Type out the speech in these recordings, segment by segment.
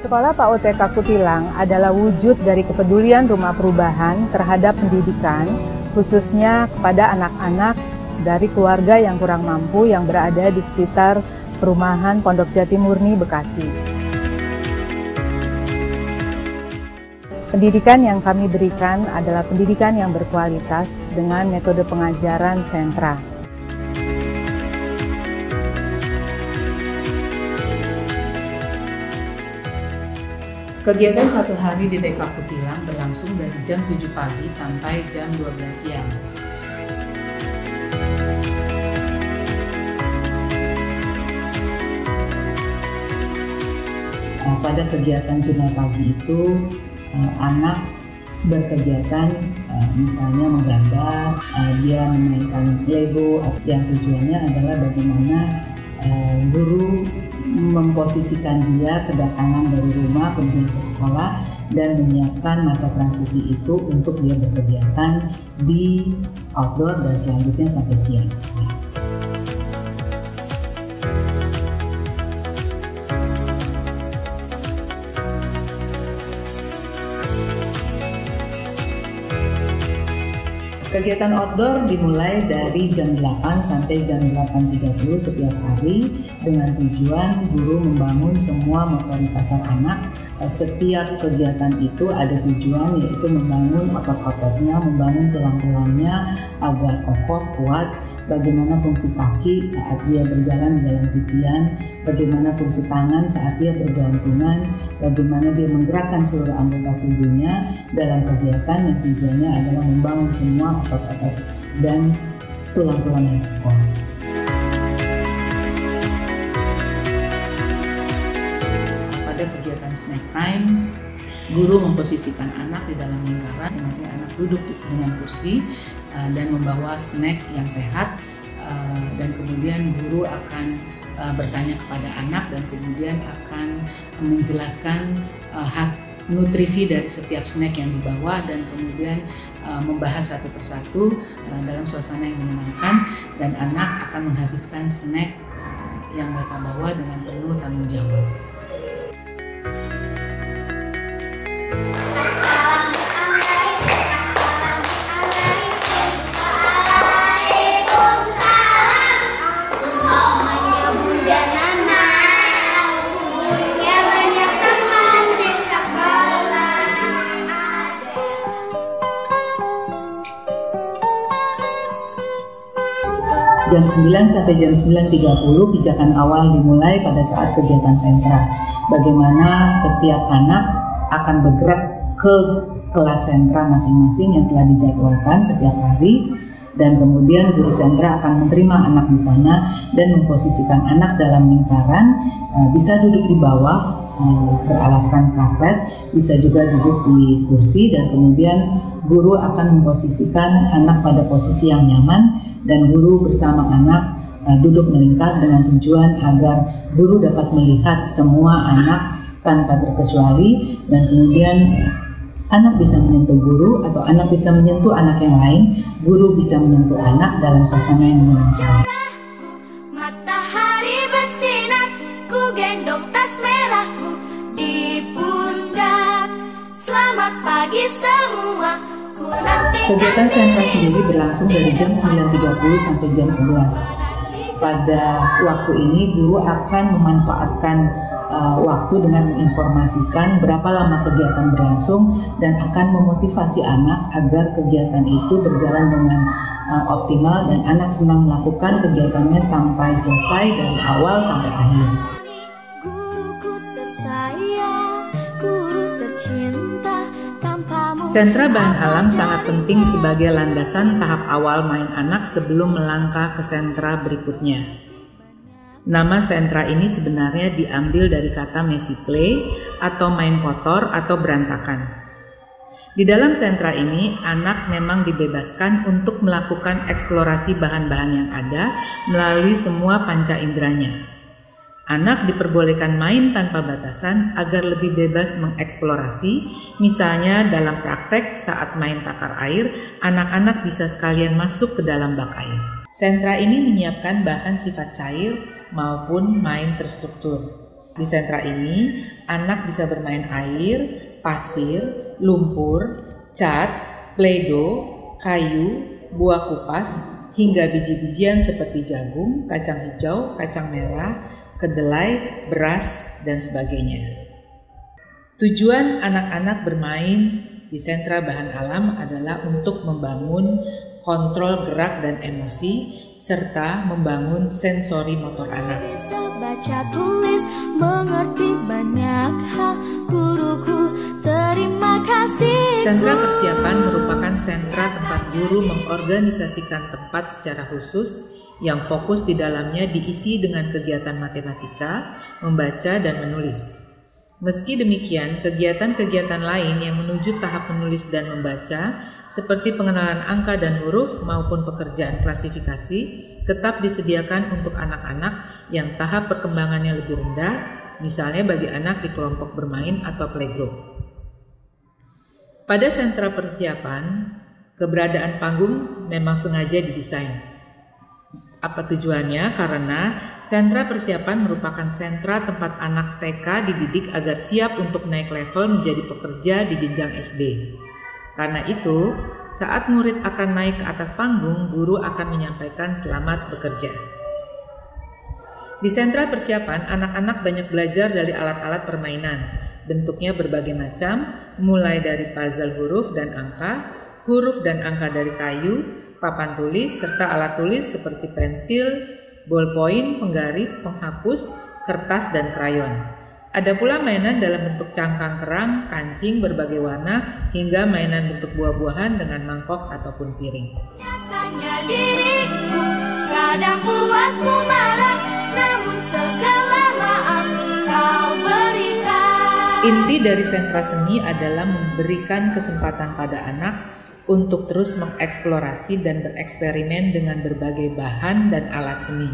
Sekolah PAUD TK Kutilang adalah wujud dari kepedulian Rumah Perubahan terhadap pendidikan, khususnya kepada anak-anak dari keluarga yang kurang mampu yang berada di sekitar perumahan Pondok Jati Murni, Bekasi. Pendidikan yang kami berikan adalah pendidikan yang berkualitas dengan metode pengajaran sentra. Kegiatan satu hari di TK Kutilang berlangsung dari jam 7 pagi sampai jam 12 siang. Pada kegiatan jurnal pagi itu, anak berkegiatan misalnya menggambar, dia memainkan Lego, yang tujuannya adalah bagaimana guru memposisikan dia kedatangan dari rumah kemudian ke sekolah dan menyiapkan masa transisi itu untuk dia berkegiatan di outdoor dan selanjutnya sampai siang. Kegiatan outdoor dimulai dari jam 8 sampai jam 8.30 setiap hari dengan tujuan guru membangun semua motoritas anak. Setiap kegiatan itu ada tujuan, yaitu membangun otot-ototnya, membangun tulang-tulangnya agar kokoh, kuat, bagaimana fungsi kaki saat dia berjalan di dalam titian, bagaimana fungsi tangan saat dia bergelantungan, bagaimana dia menggerakkan seluruh anggota tubuhnya dalam kegiatan yang tujuannya adalah membangun semua otot-otot dan tulang-tulang yang kokoh. Pada kegiatan snack time, guru memposisikan anak di dalam lingkaran, masing-masing anak duduk dengan kursi dan membawa snack yang sehat, dan kemudian guru akan bertanya kepada anak dan kemudian akan menjelaskan hak nutrisi dari setiap snack yang dibawa dan kemudian membahas satu persatu dalam suasana yang menyenangkan, dan anak akan menghabiskan snack yang mereka bawa dengan penuh tanggung jawab. Jam 9 sampai jam 9.30 pijakan awal dimulai pada saat kegiatan sentra. Bagaimana setiap anak akan bergerak ke kelas sentra masing-masing yang telah dijadwalkan setiap hari, dan kemudian guru sentra akan menerima anak di sana dan memposisikan anak dalam lingkaran, bisa duduk di bawah beralaskan karpet, bisa juga duduk di kursi, dan kemudian guru akan memposisikan anak pada posisi yang nyaman dan guru bersama anak duduk melingkar dengan tujuan agar guru dapat melihat semua anak tanpa terkecuali, dan kemudian anak bisa menyentuh guru atau anak bisa menyentuh anak yang lain, guru bisa menyentuh anak dalam suasana yang menyenangkan. Matahari bersinar, ku gendong tas merahku di pundak. Selamat pagi semua. Kegiatan sentra sendiri berlangsung dari jam 9.30 sampai jam 11. Pada waktu ini guru akan memanfaatkan waktu dengan menginformasikan berapa lama kegiatan berlangsung dan akan memotivasi anak agar kegiatan itu berjalan dengan optimal dan anak senang melakukan kegiatannya sampai selesai dari awal sampai akhir. Sentra bahan alam sangat penting sebagai landasan tahap awal main anak sebelum melangkah ke sentra berikutnya. Nama sentra ini sebenarnya diambil dari kata messy play atau main kotor atau berantakan. Di dalam sentra ini, anak memang dibebaskan untuk melakukan eksplorasi bahan-bahan yang ada melalui semua panca inderanya. Anak diperbolehkan main tanpa batasan agar lebih bebas mengeksplorasi, misalnya dalam praktek saat main takar air, anak-anak bisa sekalian masuk ke dalam bak air. Sentra ini menyiapkan bahan sifat cair maupun main terstruktur. Di sentra ini, anak bisa bermain air, pasir, lumpur, cat, play-doh, kayu, buah kupas, hingga biji-bijian seperti jagung, kacang hijau, kacang merah, kedelai, beras, dan sebagainya. Tujuan anak-anak bermain di sentra bahan alam adalah untuk membangun kontrol gerak dan emosi, serta membangun sensori motor anak. Bisa baca tulis, mengerti banyak hal, guruku terima kasih. Sentra persiapan merupakan sentra tempat guru mengorganisasikan tempat secara khusus yang fokus di dalamnya diisi dengan kegiatan matematika, membaca, dan menulis. Meski demikian, kegiatan-kegiatan lain yang menuju tahap menulis dan membaca seperti pengenalan angka dan huruf maupun pekerjaan klasifikasi tetap disediakan untuk anak-anak yang tahap perkembangannya lebih rendah, misalnya bagi anak di kelompok bermain atau playgroup. Pada sentra persiapan, keberadaan panggung memang sengaja didesain. Apa tujuannya? Karena sentra persiapan merupakan sentra tempat anak TK dididik agar siap untuk naik level menjadi pekerja di jenjang SD. Karena itu, saat murid akan naik ke atas panggung, guru akan menyampaikan selamat bekerja. Di sentra persiapan, anak-anak banyak belajar dari alat-alat permainan. Bentuknya berbagai macam, mulai dari puzzle huruf dan angka dari kayu, papan tulis, serta alat tulis seperti pensil, ballpoint, penggaris, penghapus, kertas, dan krayon. Ada pula mainan dalam bentuk cangkang kerang, kancing berbagai warna, hingga mainan bentuk buah-buahan dengan mangkok ataupun piring. Nyatanya diriku kadang buatmu marah, namun segala maaf kau berikan. Inti dari sentra seni adalah memberikan kesempatan pada anak untuk terus mengeksplorasi dan bereksperimen dengan berbagai bahan dan alat seni.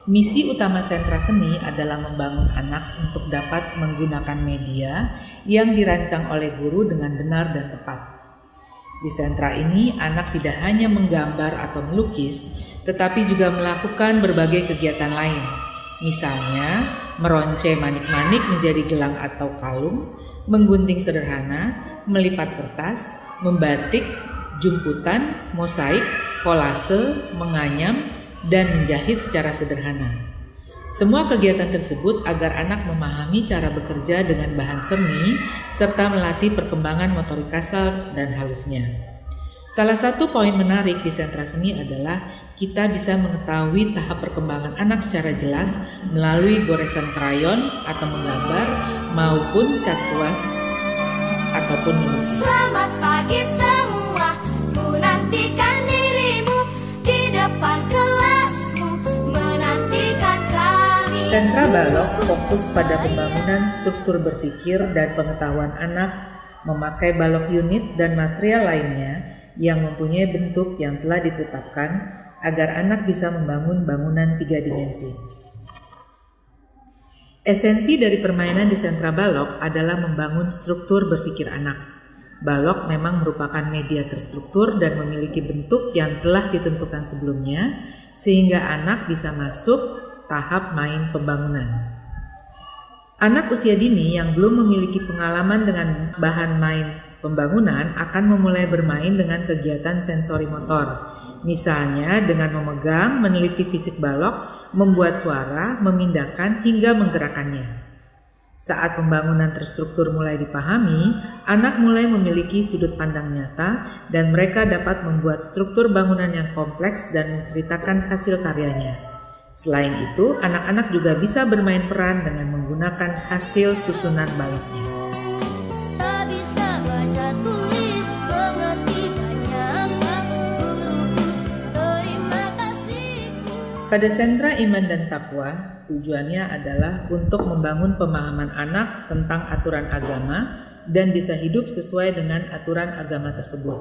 Misi utama sentra seni adalah membangun anak untuk dapat menggunakan media yang dirancang oleh guru dengan benar dan tepat. Di sentra ini, anak tidak hanya menggambar atau melukis, tetapi juga melakukan berbagai kegiatan lain. Misalnya, meronce manik-manik menjadi gelang atau kalung, menggunting sederhana, melipat kertas, membatik, jumputan, mosaik, kolase, menganyam, dan menjahit secara sederhana. Semua kegiatan tersebut agar anak memahami cara bekerja dengan bahan seni serta melatih perkembangan motorik kasar dan halusnya. Salah satu poin menarik di sentra seni adalah kita bisa mengetahui tahap perkembangan anak secara jelas melalui goresan krayon atau menggambar maupun cat kuas ataupun melukis. Selamat pagi semua, ku nantikan dirimu di depan kelasmu, menantikan kami. Sentra Balok fokus pada pembangunan struktur berpikir dan pengetahuan anak memakai balok unit dan material lainnya yang mempunyai bentuk yang telah ditetapkan agar anak bisa membangun bangunan 3 dimensi. Esensi dari permainan di sentra balok adalah membangun struktur berpikir anak. Balok memang merupakan media terstruktur dan memiliki bentuk yang telah ditentukan sebelumnya, sehingga anak bisa masuk tahap main pembangunan. Anak usia dini yang belum memiliki pengalaman dengan bahan main pembangunan akan memulai bermain dengan kegiatan sensori motor, misalnya dengan memegang, meneliti fisik balok, membuat suara, memindahkan, hingga menggerakkannya. Saat pembangunan terstruktur mulai dipahami, anak mulai memiliki sudut pandang nyata dan mereka dapat membuat struktur bangunan yang kompleks dan menceritakan hasil karyanya. Selain itu, anak-anak juga bisa bermain peran dengan menggunakan hasil susunan baloknya. Pada sentra iman dan takwa, tujuannya adalah untuk membangun pemahaman anak tentang aturan agama dan bisa hidup sesuai dengan aturan agama tersebut.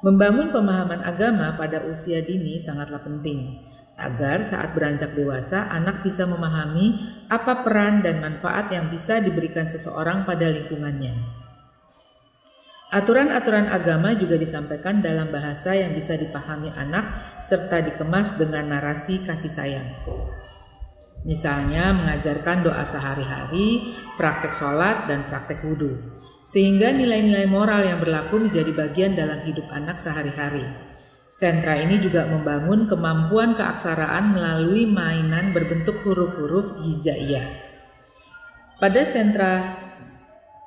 Membangun pemahaman agama pada usia dini sangatlah penting, agar saat beranjak dewasa anak bisa memahami apa peran dan manfaat yang bisa diberikan seseorang pada lingkungannya. Aturan-aturan agama juga disampaikan dalam bahasa yang bisa dipahami anak serta dikemas dengan narasi kasih sayang. Misalnya mengajarkan doa sehari-hari, praktek sholat, dan praktek wudhu. Sehingga nilai-nilai moral yang berlaku menjadi bagian dalam hidup anak sehari-hari. Sentra ini juga membangun kemampuan keaksaraan melalui mainan berbentuk huruf-huruf hijaiyah. Pada sentra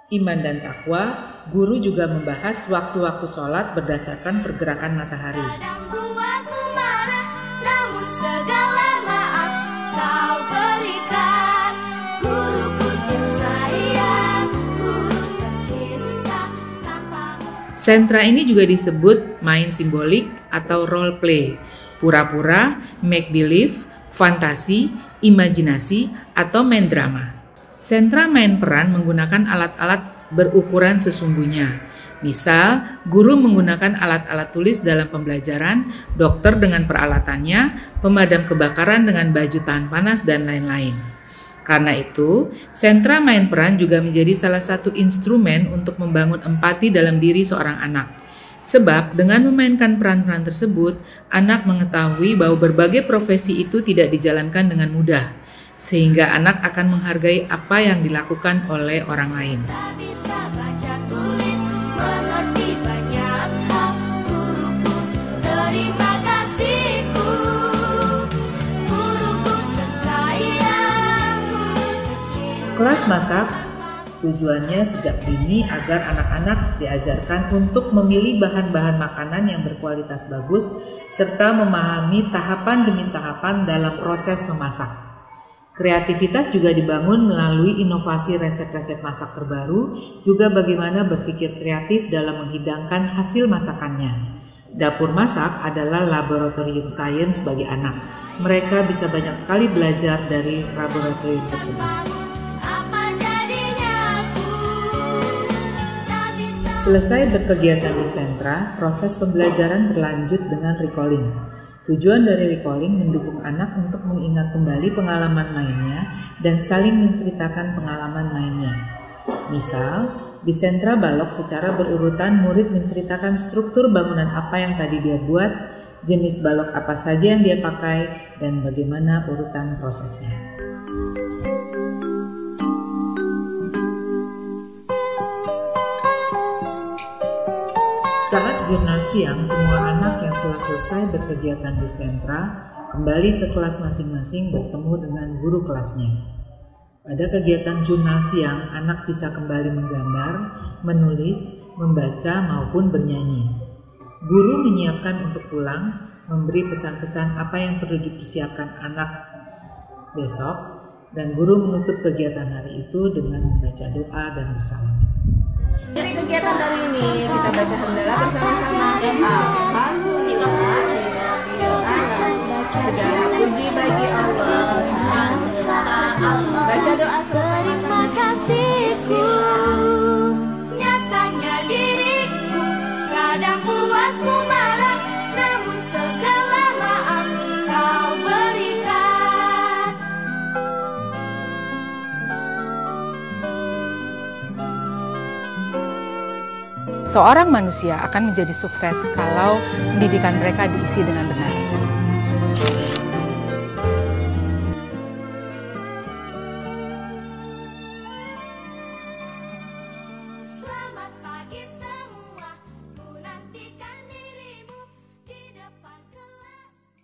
Iman dan Takwa, guru juga membahas waktu-waktu sholat berdasarkan pergerakan matahari. Kadang buatmu marah, namun segala maaf kau berikan. Guruku tersayang, guru tercinta, tanpa. Sentra ini juga disebut main simbolik atau role play, pura-pura, make believe, fantasi, imajinasi, atau main drama. Sentra main peran menggunakan alat-alat berukuran sesungguhnya. Misal, guru menggunakan alat-alat tulis dalam pembelajaran, dokter dengan peralatannya, pemadam kebakaran dengan baju tahan panas, dan lain-lain. Karena itu, sentra main peran juga menjadi salah satu instrumen untuk membangun empati dalam diri seorang anak. Sebab dengan memainkan peran-peran tersebut, anak mengetahui bahwa berbagai profesi itu tidak dijalankan dengan mudah. Sehingga anak akan menghargai apa yang dilakukan oleh orang lain. Tak bisa baca tulis, mengerti banyak hal. Guruku, terima kasihku. Guruku tersayang, guru tercinta. Kelas masak tujuannya sejak dini agar anak-anak diajarkan untuk memilih bahan-bahan makanan yang berkualitas bagus serta memahami tahapan demi tahapan dalam proses memasak. Kreativitas juga dibangun melalui inovasi resep-resep masak terbaru, juga bagaimana berpikir kreatif dalam menghidangkan hasil masakannya. Dapur masak adalah laboratorium sains bagi anak. Mereka bisa banyak sekali belajar dari laboratorium tersebut. Apa jadinya aku? Tak bisa. Selesai berkegiatan di sentra, proses pembelajaran berlanjut dengan recalling. Tujuan dari recalling mendukung anak untuk mengingat kembali pengalaman mainnya dan saling menceritakan pengalaman mainnya. Misal, di sentra balok secara berurutan murid menceritakan struktur bangunan apa yang tadi dia buat, jenis balok apa saja yang dia pakai, dan bagaimana urutan prosesnya. Saat jurnal siang, semua anak yang telah selesai berkegiatan di sentra kembali ke kelas masing-masing bertemu dengan guru kelasnya. Pada kegiatan jurnal siang, anak bisa kembali menggambar, menulis, membaca, maupun bernyanyi. Guru menyiapkan untuk pulang, memberi pesan-pesan apa yang perlu dipersiapkan anak besok, dan guru menutup kegiatan hari itu dengan membaca doa dan bersalam. Dari kegiatan hari ini kita baca hamdalah bersama-sama. Segala puji bagi Allah. Baca doa Terima kasihku, nyatanya diriku kadang buatmu marah, namun segala maaf kau berikan. Seorang manusia akan menjadi sukses kalau pendidikan mereka diisi dengan benar.